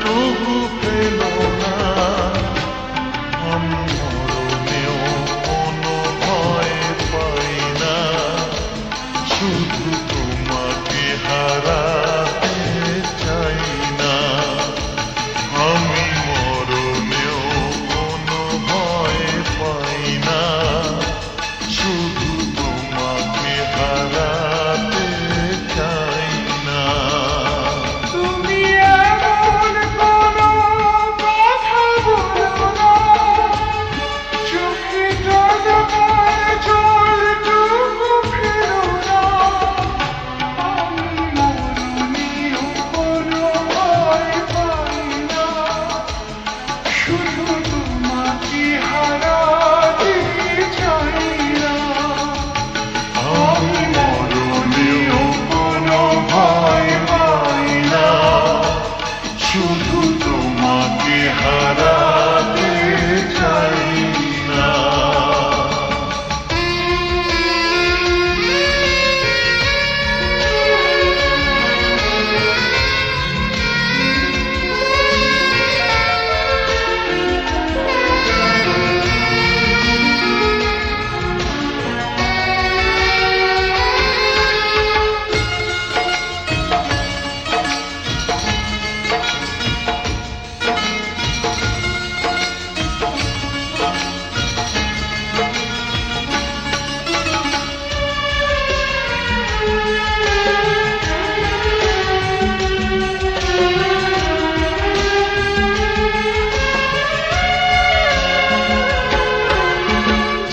তবু পেল না। আমি মরণেও কোনো ভয় পাই না, শুধু তোমাকে হারাতে চাই না। আমি মরণেও কোনো ভয় পাই না, শুধু তোমাকে হারাতে চাই না। তুমি এমন কোনো কথা বলো না, চোখে জলময় জলটুকু ফেলো না। আমি মরণেও কোনো ভয় পাই না, শুধু তোমাকে হারাতে চাই না। আমি মরণেও কোনো ভয় পাই না, শুধু তোমাকে হারাতে চাই না।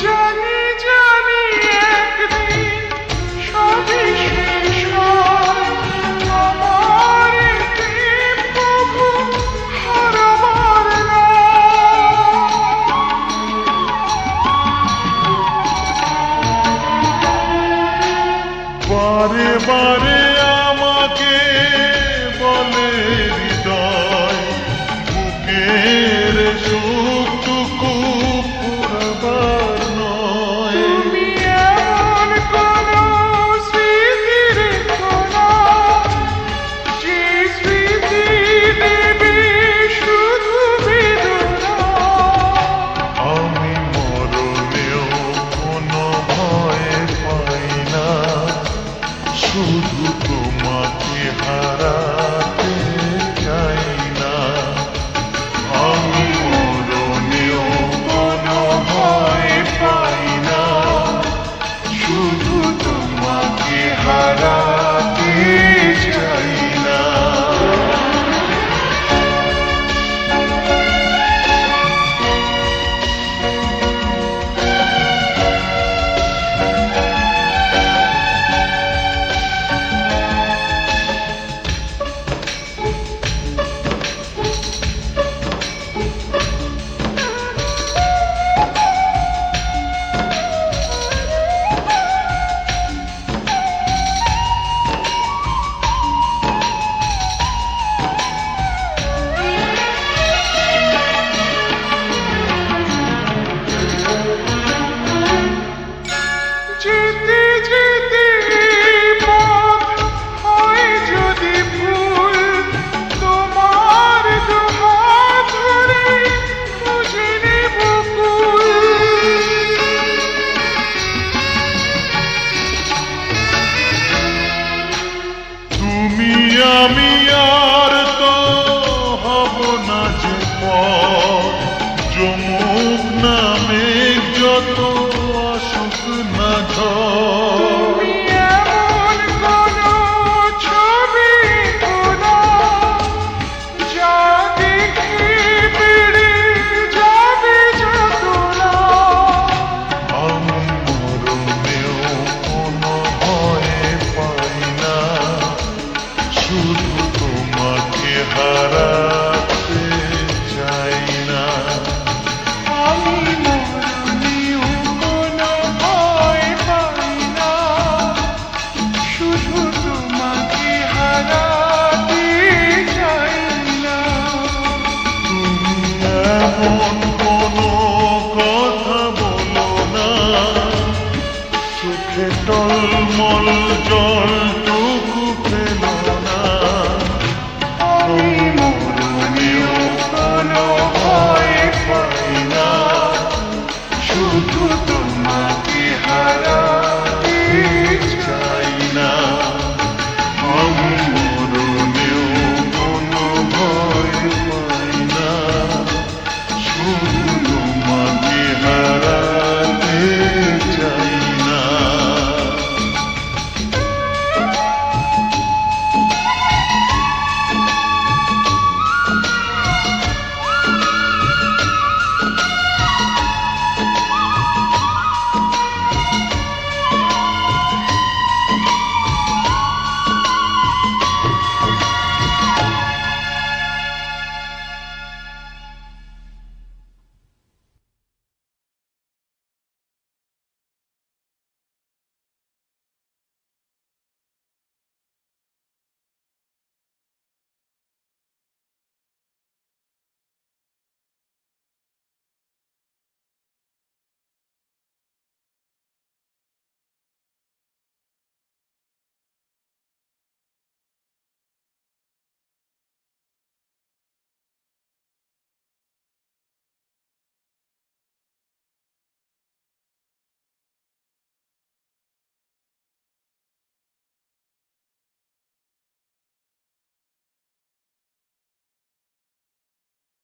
জানি জানি একদিন সবই শেষ হয়, আমার প্রেম প্রভু হারাবার বারে বারে আমাকে বলে হৃদয়, বুকের সুখটুকু পুরবার নয়। তুমি এমন কোনো স্মৃতি রেখো না, যে স্মৃতি দেবে শুধু বেদনা। আমি মরণেও কোনো ভয় পাই না, শুধু তোমাকে হারাতে চাই না। আমি মরণেও কোনো ভয় পাই না, শুধু তোমাকে হারাতে চাই না। যেতে যেতে পথ হয় যদি ভুল, তোমার দুহাত ধরে খুঁজে নেব কুল। তুমি আমি আর তো হব না যে পথ, যমুক নামে যত